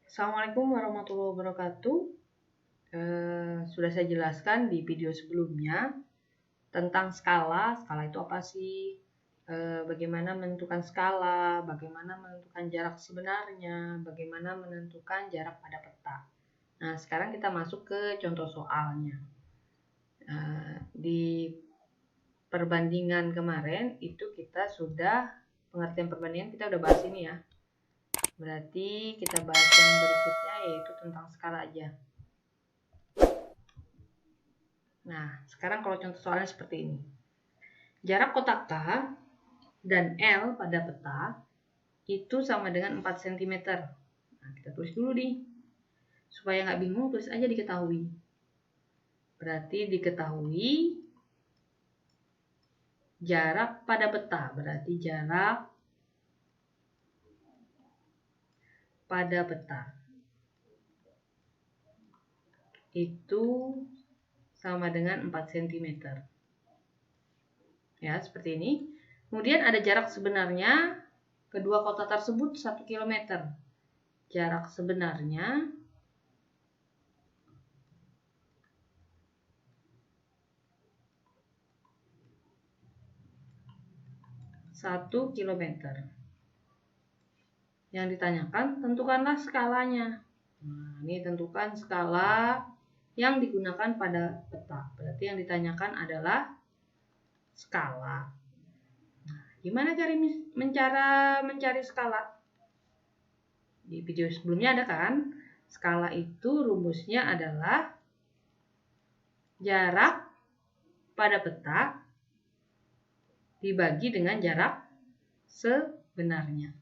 Assalamualaikum warahmatullahi wabarakatuh. Sudah saya jelaskan di video sebelumnya tentang skala. Skala itu apa sih? Bagaimana menentukan skala, bagaimana menentukan jarak sebenarnya, bagaimana menentukan jarak pada peta. Nah, sekarang kita masuk ke contoh soalnya. Di perbandingan kemarin itu kita sudah, pengertian perbandingan kita udah bahas ini ya. Berarti kita bahas yang berikutnya yaitu tentang skala aja. Nah, sekarang kalau contoh soalnya seperti ini. Jarak kotak K dan L pada peta itu sama dengan 4 cm. Nah, kita tulis dulu nih. Supaya nggak bingung, tulis aja diketahui. Berarti diketahui jarak pada peta. Berarti jarak pada peta itu sama dengan 4 cm. Ya, seperti ini. Kemudian ada jarak sebenarnya kedua kota tersebut 1 km. Jarak sebenarnya satu kilometer. Yang ditanyakan, tentukanlah skalanya. Nah, ini tentukan skala yang digunakan pada peta. Berarti yang ditanyakan adalah skala. Nah, gimana cara mencari skala? Di video sebelumnya ada kan? Skala itu rumusnya adalah jarak pada peta dibagi dengan jarak sebenarnya.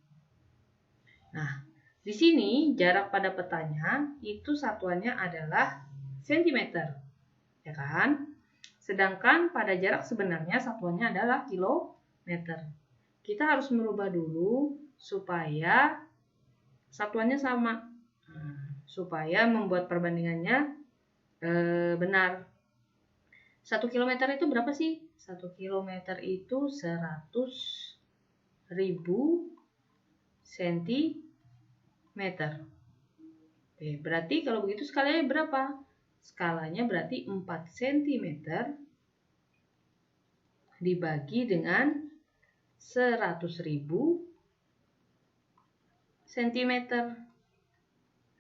Nah, di sini jarak pada petanya itu satuannya adalah cm, ya kan? Sedangkan pada jarak sebenarnya satuannya adalah kilometer. Kita harus merubah dulu supaya satuannya sama, supaya membuat perbandingannya benar. 1 km itu berapa sih? 1 km itu 100.000 cm. Oke, berarti kalau begitu skalanya berapa? Skalanya berarti 4 cm dibagi dengan 100.000 cm.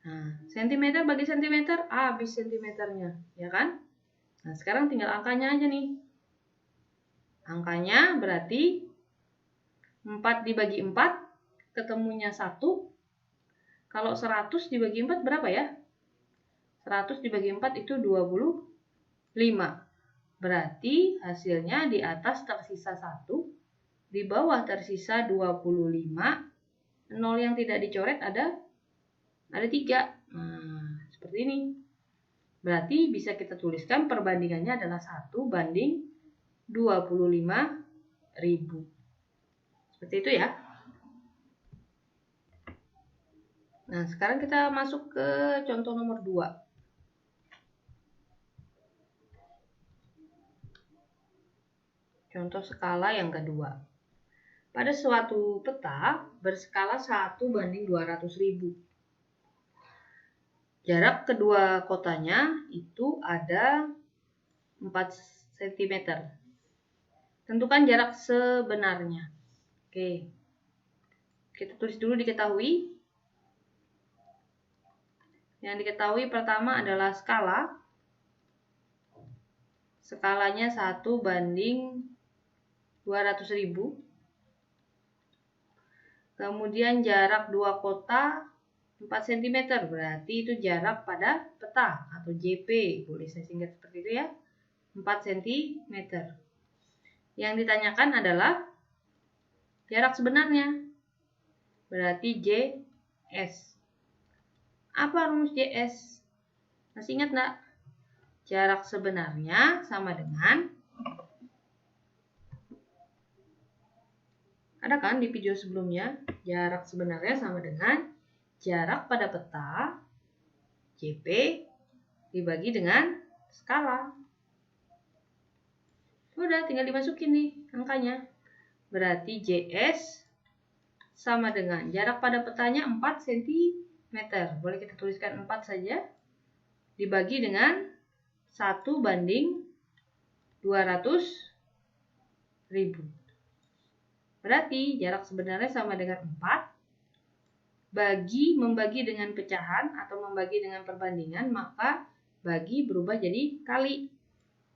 Nah, cm bagi cm, habis cm-nya, ya kan? Nah, sekarang tinggal angkanya aja nih. Angkanya berarti 4 dibagi 4, ketemunya 1. Kalau 100 dibagi 4 berapa ya? 100 dibagi 4 itu 25. Berarti hasilnya di atas tersisa 1, di bawah tersisa 25. 0 yang tidak dicoret ada 3. Nah, seperti ini. Berarti bisa kita tuliskan perbandingannya adalah 1 banding 25.000. Seperti itu ya. Nah, sekarang kita masuk ke contoh nomor 2. Contoh skala yang kedua. Pada suatu peta berskala 1 banding 200.000. Jarak kedua kotanya itu ada 4 cm. Tentukan jarak sebenarnya. Oke. Kita tulis dulu diketahui. Yang diketahui pertama adalah skala. Skalanya 1 banding 200.000. Kemudian jarak dua kota 4 cm, berarti itu jarak pada peta atau JP. Boleh saya singkat seperti itu ya. 4 cm. Yang ditanyakan adalah jarak sebenarnya. Berarti JS. Apa rumus JS? Masih ingat enggak? Jarak sebenarnya sama dengan, ada kan di video sebelumnya, jarak sebenarnya sama dengan jarak pada peta JP dibagi dengan skala. Udah, tinggal dimasukin nih angkanya. Berarti JS sama dengan jarak pada petanya 4 cm. meter. Boleh kita tuliskan 4 saja. Dibagi dengan 1/200.000. Berarti jarak sebenarnya sama dengan 4. Membagi dengan pecahan atau membagi dengan perbandingan, maka bagi berubah jadi kali.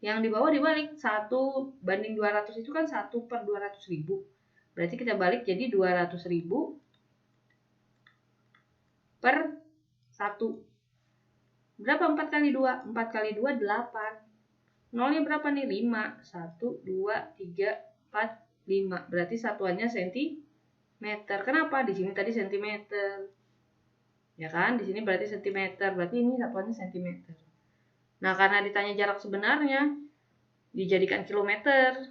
Yang di bawah dibalik, 1/200 itu kan 1/200.000. Berarti kita balik jadi 200.000 per 1. Berapa 4 kali 2? 4 kali 2, 8. Nolnya berapa nih? 5. 1, 2, 3, 4, 5. Berarti satuannya sentimeter. Kenapa? Di sini tadi sentimeter. Ya kan? Di sini berarti sentimeter. Berarti ini satuannya sentimeter. Nah, karena ditanya jarak sebenarnya, dijadikan kilometer.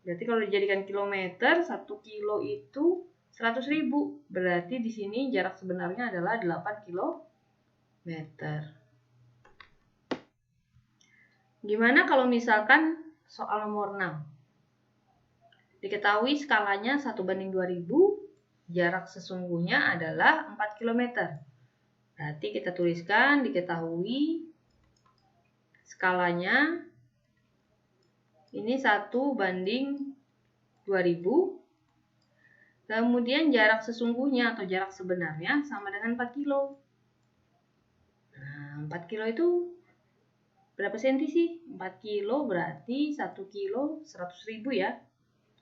Berarti kalau dijadikan kilometer, 1 kilo itu 100.000. Berarti di sini jarak sebenarnya adalah 8 kilometer. Gimana kalau misalkan soal nomor 6? Diketahui skalanya 1/2000, jarak sesungguhnya adalah 4 km. Berarti kita tuliskan diketahui skalanya ini 1/2000. Kemudian jarak sesungguhnya atau jarak sebenarnya sama dengan 4 kilo. Nah, 4 kilo itu berapa senti sih? 4 kilo berarti 1 kilo 100.000 ya.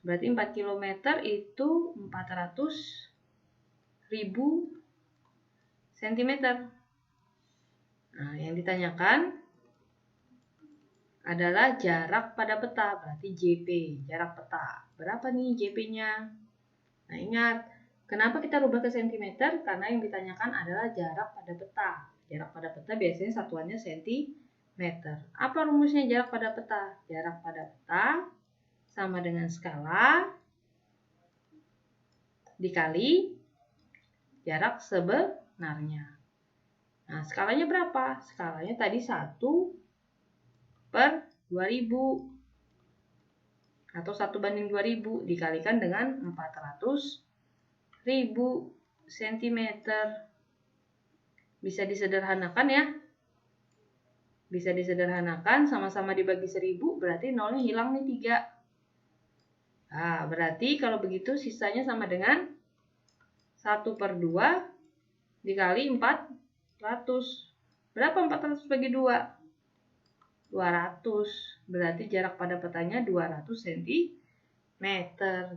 Berarti 4 km itu 400.000 cm. Nah, yang ditanyakan adalah jarak pada peta, berarti JP, jarak peta. Berapa nih JP-nya? Nah, ingat, kenapa kita rubah ke cm? Karena yang ditanyakan adalah jarak pada peta. Jarak pada peta biasanya satuannya cm. Apa rumusnya jarak pada peta? Jarak pada peta sama dengan skala dikali jarak sebenarnya. Nah, skalanya berapa? Skalanya tadi 1/2000 atau 1/2000 dikalikan dengan 400.000 cm. Bisa disederhanakan ya. Bisa disederhanakan, sama-sama dibagi 1000, berarti nolnya hilang nih 3. Nah, berarti kalau begitu sisanya sama dengan 1/2 dikali 400. Berapa 400 bagi 2? 200. Berarti jarak pada petanya 200 cm.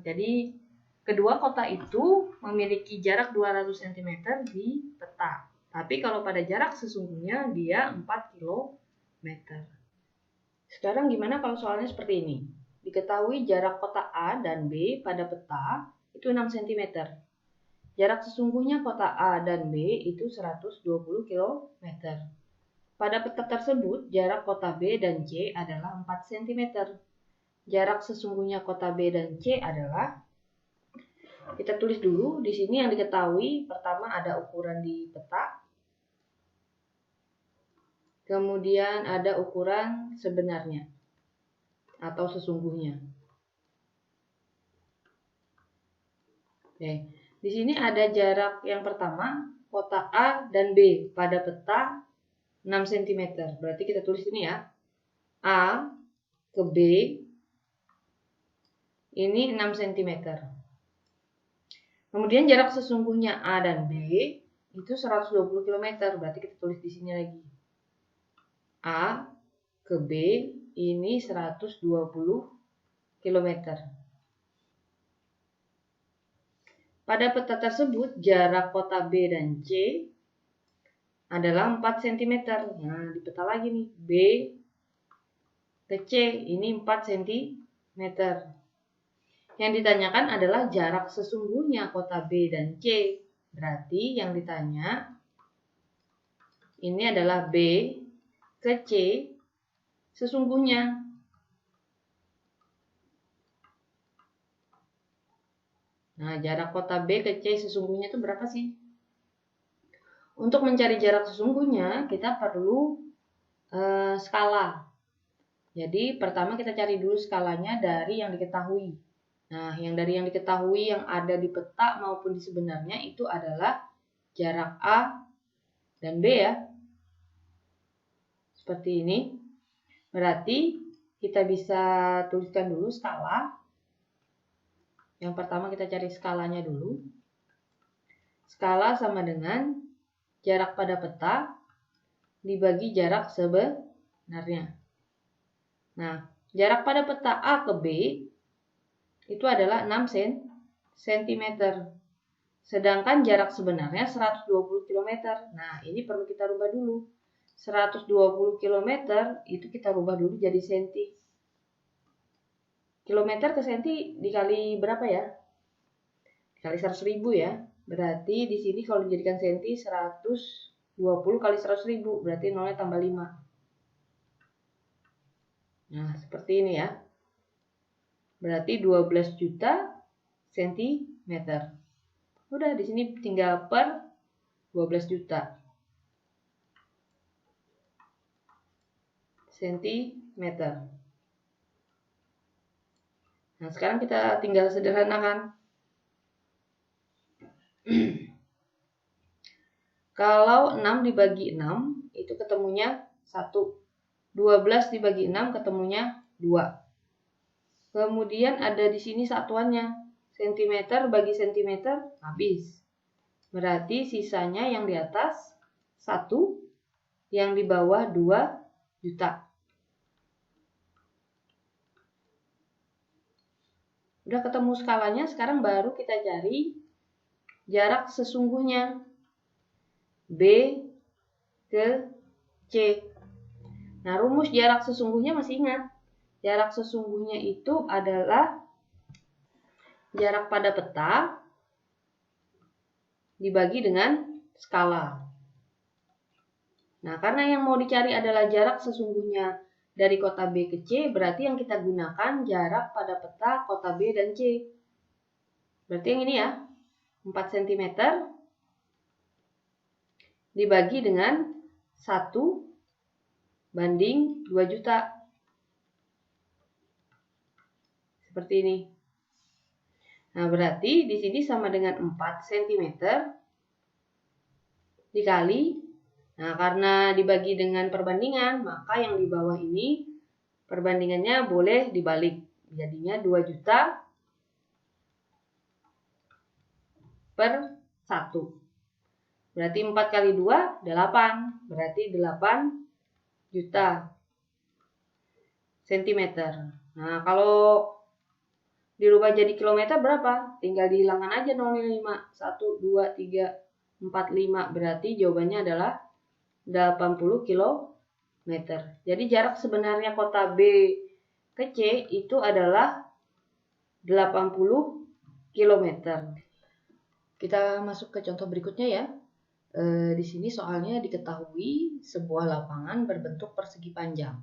Jadi kedua kota itu memiliki jarak 200 cm di peta. Tapi kalau pada jarak sesungguhnya dia 4 km. Sekarang gimana kalau soalnya seperti ini? Diketahui jarak kota A dan B pada peta itu 6 cm. Jarak sesungguhnya kota A dan B itu 120 km. Pada peta tersebut, jarak kota B dan C adalah 4 cm. Jarak sesungguhnya kota B dan C adalah, kita tulis dulu di sini yang diketahui. Pertama ada ukuran di peta. Kemudian ada ukuran sebenarnya atau sesungguhnya. Oke, di sini ada jarak yang pertama, kota A dan B pada peta 6 cm. Berarti kita tulis ini ya. A ke B ini 6 cm. Kemudian jarak sesungguhnya A dan B itu 120 km. Berarti kita tulis di sini lagi. A ke B ini 120 km. Pada peta tersebut, jarak kota B dan C adalah 4 cm. Nah, di peta lagi nih, B ke C ini 4 cm. Yang ditanyakan adalah jarak sesungguhnya kota B dan C. Berarti yang ditanya ini adalah B ke C sesungguhnya. Nah, jarak kota B ke C sesungguhnya itu berapa sih? Untuk mencari jarak sesungguhnya, kita perlu skala. Jadi, pertama kita cari dulu skalanya dari yang diketahui. Nah, dari yang diketahui yang ada di peta maupun di sebenarnya itu adalah jarak A dan B ya. Seperti ini. Berarti kita bisa tuliskan dulu skala. Yang pertama kita cari skalanya dulu. Skala sama dengan jarak pada peta dibagi jarak sebenarnya. Nah, jarak pada peta A ke B itu adalah 6 cm. Sedangkan jarak sebenarnya 120 km. Nah, ini perlu kita rubah dulu. 120 km itu kita rubah dulu jadi senti. Kilometer ke senti dikali berapa ya? Dikali 100.000 ya. Berarti di sini kalau dijadikan senti 120 kali 100.000 berarti nolnya tambah 5. Nah, seperti ini ya. Berarti 12 juta sentimeter. Udah di sini tinggal per 12 juta sentimeter. Nah, sekarang kita tinggal sederhanakan. Kalau 6 dibagi 6 itu ketemunya 1. 12 dibagi 6 ketemunya 2. Kemudian ada di sini satuannya. Sentimeter bagi sentimeter habis. Berarti sisanya yang di atas 1, yang di bawah 2 juta. Udah ketemu skalanya, sekarang baru kita cari jarak sesungguhnya B ke C. Nah, rumus jarak sesungguhnya masih ingat. Jarak sesungguhnya itu adalah jarak pada peta dibagi dengan skala. Nah, karena yang mau dicari adalah jarak sesungguhnya dari kota B ke C, berarti yang kita gunakan jarak pada peta kota B dan C. Berarti yang ini ya, 4 cm dibagi dengan 1 banding 2 juta. Seperti ini. Nah, berarti di sini sama dengan 4 cm dikali. Nah, karena dibagi dengan perbandingan, maka yang di bawah ini perbandingannya boleh dibalik. Jadinya 2 juta per 1. Berarti 4 kali 2, 8. Berarti 8 juta sentimeter. Nah, kalau dirubah jadi kilometer berapa? Tinggal dihilangkan aja 0,5. 1, 2, 3, 4, 5. Berarti jawabannya adalah 80 km. Jadi jarak sebenarnya kota B ke C itu adalah 80 km. Kita masuk ke contoh berikutnya ya. Di sini soalnya diketahui sebuah lapangan berbentuk persegi panjang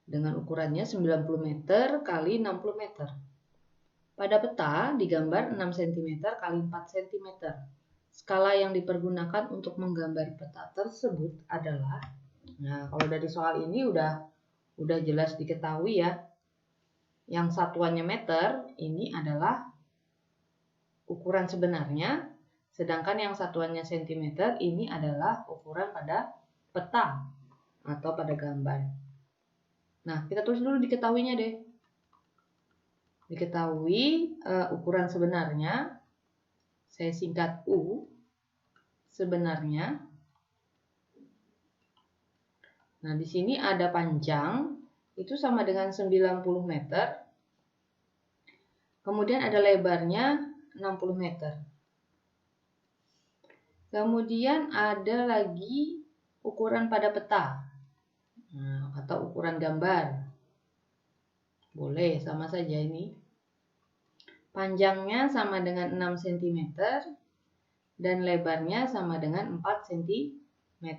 dengan ukurannya 90 meter kali 60 meter. Pada peta digambar 6 cm kali 4 cm. Skala yang dipergunakan untuk menggambar peta tersebut adalah, nah kalau dari soal ini udah jelas diketahui ya. Yang satuannya meter ini adalah ukuran sebenarnya, sedangkan yang satuannya sentimeter ini adalah ukuran pada peta atau pada gambar. Nah, kita tulis dulu diketahuinya deh. Diketahui ukuran sebenarnya, saya singkat U, sebenarnya. Nah, di sini ada panjang, itu sama dengan 90 meter. Kemudian ada lebarnya 60 meter. Kemudian ada lagi ukuran pada peta, nah, atau ukuran gambar. Boleh, sama saja ini. Panjangnya sama dengan 6 cm dan lebarnya sama dengan 4 cm.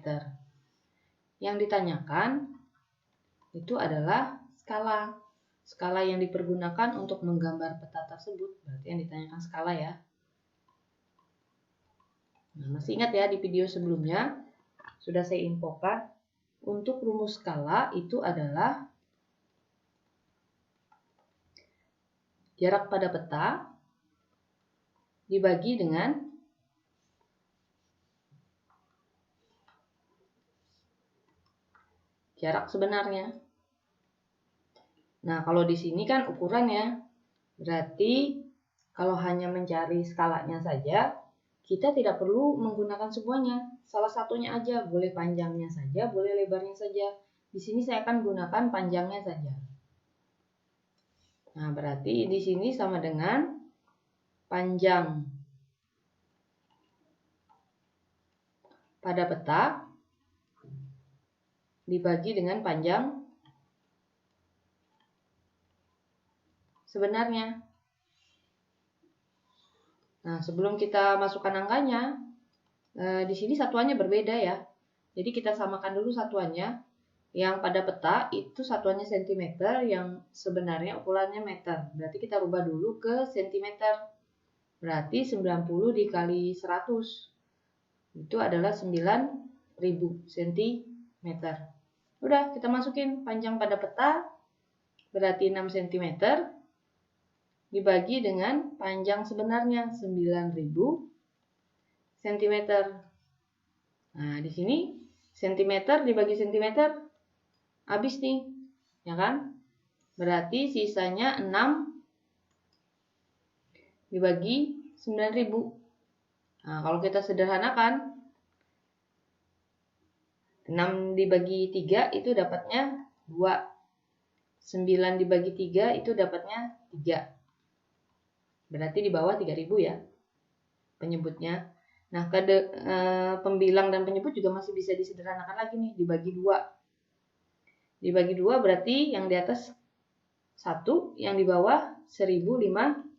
Yang ditanyakan itu adalah skala. Skala yang dipergunakan untuk menggambar peta tersebut. Berarti yang ditanyakan skala ya. Nah, masih ingat ya di video sebelumnya sudah saya infokan untuk rumus skala itu adalah jarak pada peta dibagi dengan jarak sebenarnya. Nah, kalau di sini kan ukurannya, berarti kalau hanya mencari skalanya saja, kita tidak perlu menggunakan semuanya. Salah satunya aja, boleh panjangnya saja, boleh lebarnya saja. Di sini saya akan gunakan panjangnya saja. Nah, berarti di sini sama dengan panjang pada peta dibagi dengan panjang sebenarnya. Nah, sebelum kita masukkan angkanya, di sini satuannya berbeda ya. Jadi kita samakan dulu satuannya. Yang pada peta itu satuannya cm, yang sebenarnya ukurannya meter. Berarti kita rubah dulu ke cm. Berarti 90 dikali 100. Itu adalah 9.000 cm. Udah, kita masukin panjang pada peta, berarti 6 cm, dibagi dengan panjang sebenarnya 9.000 cm. Nah, di sini cm dibagi cm habis nih, ya kan? Berarti sisanya 6 dibagi 9.000. Nah, kalau kita sederhanakan, 6 dibagi 3 itu dapatnya 2. 9 dibagi 3 itu dapatnya 3. Berarti di bawah 3.000 ya penyebutnya. Nah, pembilang dan penyebut juga masih bisa disederhanakan lagi nih, dibagi 2. Dibagi 2 berarti yang di atas 1, yang di bawah 1.500.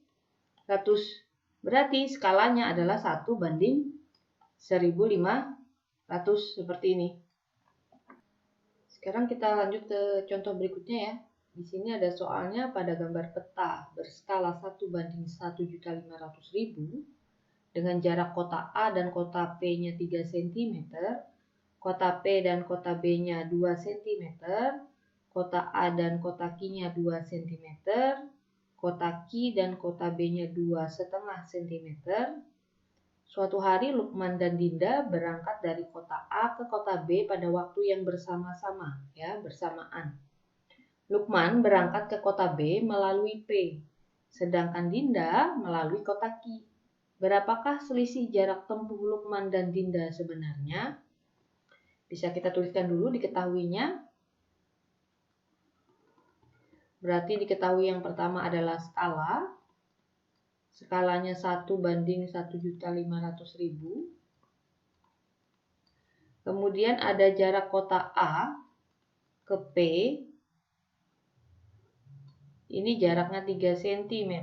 Berarti skalanya adalah 1:1.500 seperti ini. Sekarang kita lanjut ke contoh berikutnya ya. Di sini ada soalnya pada gambar peta berskala 1:1.500.000 dengan jarak kota A dan kota P-nya 3 cm, kota P dan kota B-nya 2 cm, kota A dan kota Q-nya 2 cm, kota Q dan kota B-nya 2,5 cm. Suatu hari Lukman dan Dinda berangkat dari kota A ke kota B pada waktu yang bersamaan. Lukman berangkat ke kota B melalui P, sedangkan Dinda melalui kota Q. Berapakah selisih jarak tempuh Lukman dan Dinda sebenarnya? Bisa kita tuliskan dulu diketahuinya. Berarti diketahui yang pertama adalah skala. Skalanya 1:1.500.000. Kemudian ada jarak kota A ke P. Ini jaraknya 3 cm.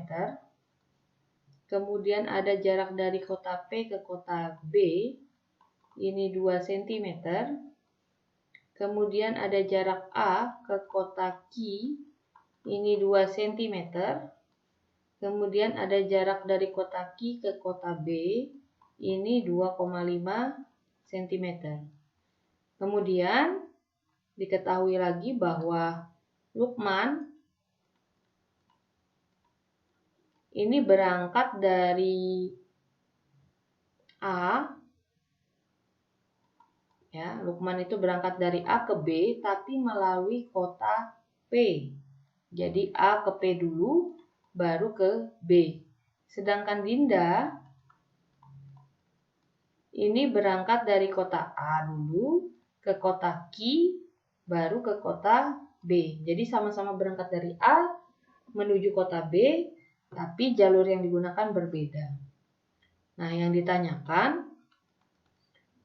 Kemudian ada jarak dari kota P ke kota B. Ini 2 cm. Kemudian ada jarak A ke kota Q. Ini 2 cm. Kemudian ada jarak dari kota Q ke kota B. Ini 2,5 cm. Kemudian diketahui lagi bahwa Lukman ini berangkat dari A. Ya, Lukman itu berangkat dari A ke B tapi melalui kota P. Jadi A ke P dulu baru ke B. Sedangkan Dinda ini berangkat dari kota A dulu ke kota Q baru ke kota B. Jadi sama-sama berangkat dari A menuju kota B tapi jalur yang digunakan berbeda. Nah, yang ditanyakan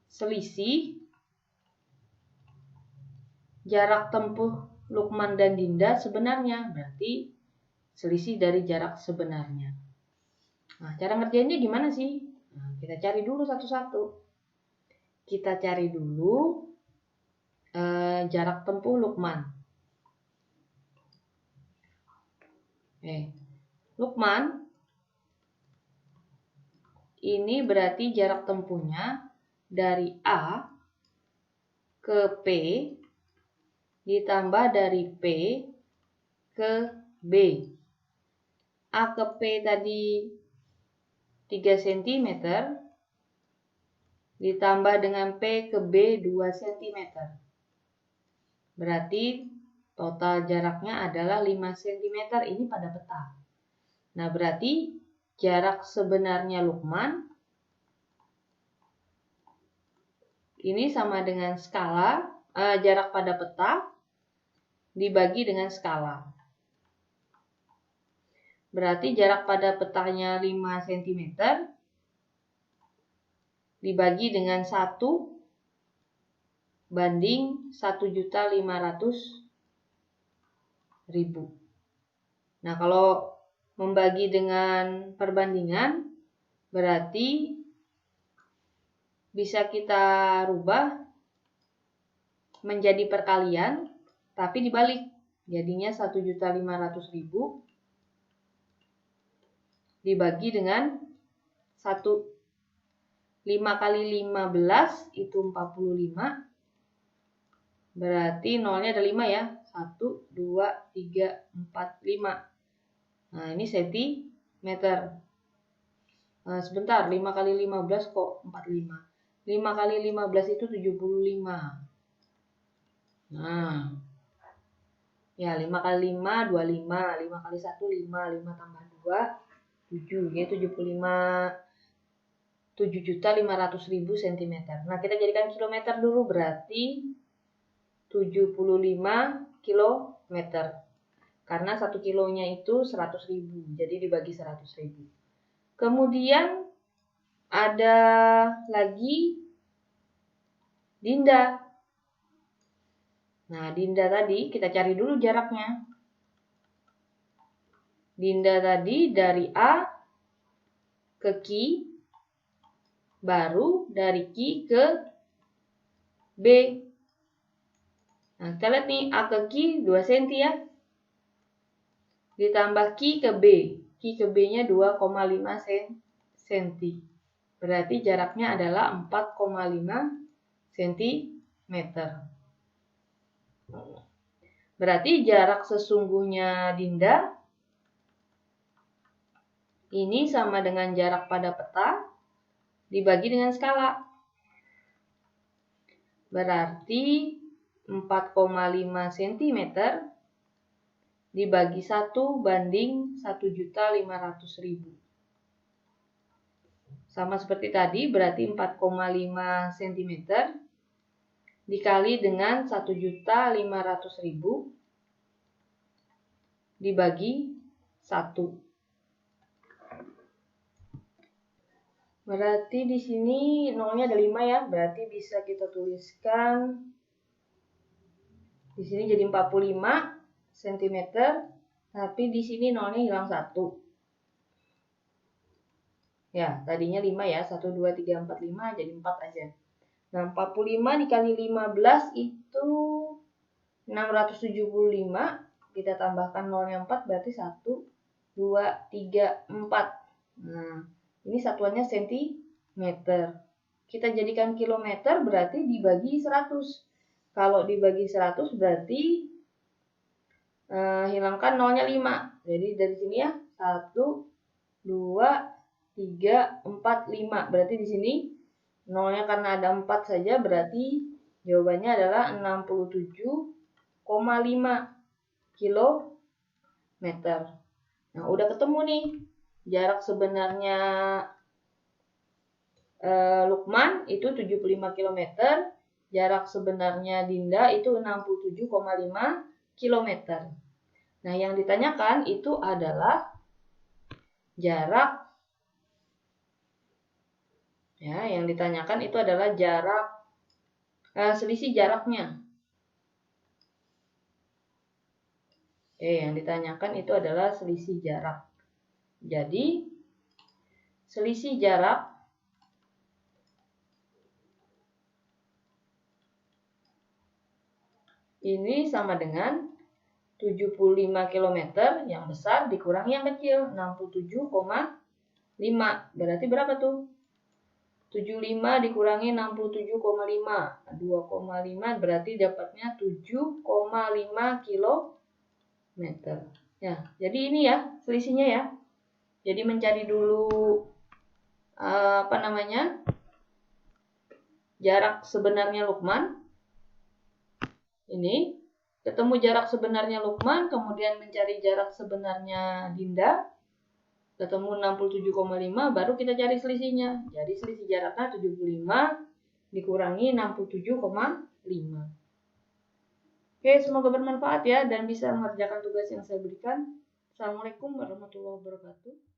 selisih jarak tempuh Lukman dan Dinda sebenarnya, berarti selisih dari jarak sebenarnya. Nah, cara ngerjainnya gimana sih? Nah, kita cari dulu satu-satu. Kita cari dulu jarak tempuh Lukman. Lukman ini berarti jarak tempuhnya dari A ke P ditambah dari P ke B. A ke P tadi 3 cm ditambah dengan P ke B 2 cm. Berarti total jaraknya adalah 5 cm ini pada peta. Nah, berarti jarak sebenarnya Lukman ini sama dengan skala, jarak pada peta dibagi dengan skala. Berarti jarak pada petanya 5 cm dibagi dengan 1 banding 1.500.000. Nah, kalau membagi dengan perbandingan berarti bisa kita rubah menjadi perkalian tapi dibalik. Jadinya 1.500.000 dibagi dengan 1. 5 kali 15 itu 45. Berarti nolnya ada 5 ya. 1, 2, 3, 4, 5. Nah, ini sentimeter. Sebentar, 5 kali 15 kok 45. 5 kali 15 itu 75. Nah, ya 5 kali 5, 25. 5 kali 1, 5. 5 tambah 2, 7. Jadi 7.500.000 cm. Nah, kita jadikan kilometer dulu, berarti 75 kilometer. Karena 1 kilonya itu 100.000, jadi dibagi 100.000. Kemudian ada lagi Dinda. Nah, Dinda tadi kita cari dulu jaraknya. Dinda tadi dari A ke Q, baru dari Q ke B. Nah, kita lihat nih, A ke Q 2 cm ya. Ditambah Q ke B. Q ke B-nya 2,5 cm. Berarti jaraknya adalah 4,5 cm. Berarti jarak sesungguhnya Dinda ini sama dengan jarak pada peta dibagi dengan skala. Berarti 4,5 cm dibagi 1 banding 1.500.000. Sama seperti tadi, berarti 4,5 cm dikali dengan 1.500.000 dibagi 1. Berarti di sini nolnya ada 5 ya, berarti bisa kita tuliskan di sini jadi 45 cm, tapi di sini nolnya hilang 1. Ya, tadinya 5 ya, 1, 2, 3, 4, 5, jadi 4 aja. Nah, 45 dikali 15 itu 675, kita tambahkan nolnya 4, berarti 1, 2, 3, 4. Nah, ini satuannya sentimeter. Kita jadikan kilometer berarti dibagi 100. Kalau dibagi 100 berarti hilangkan nolnya 5. Jadi dari sini ya 1, 2, 3, 4, 5. Berarti di sini nolnya karena ada 4 saja, berarti jawabannya adalah 67,5 kilometer. Nah, udah ketemu nih jarak sebenarnya Lukman itu 75 km, jarak sebenarnya Dinda itu 67,5 km. Nah, yang ditanyakan itu adalah jarak, ya, yang ditanyakan itu adalah jarak, selisih jaraknya. Yang ditanyakan itu adalah selisih jarak. Jadi, selisih jarak ini sama dengan 75 km yang besar dikurangi yang kecil, 67,5. Berarti berapa tuh? 75 dikurangi 67,5. 2,5 berarti dapatnya 7,5 km. Ya, jadi ini ya selisihnya ya. Jadi mencari dulu jarak sebenarnya Lukman. Ini Ketemu jarak sebenarnya Lukman, kemudian mencari jarak sebenarnya Dinda. Ketemu 67,5, baru kita cari selisihnya. Jadi selisih jaraknya 75 dikurangi 67,5. Oke, semoga bermanfaat ya dan bisa mengerjakan tugas yang saya berikan. Assalamualaikum warahmatullahi wabarakatuh.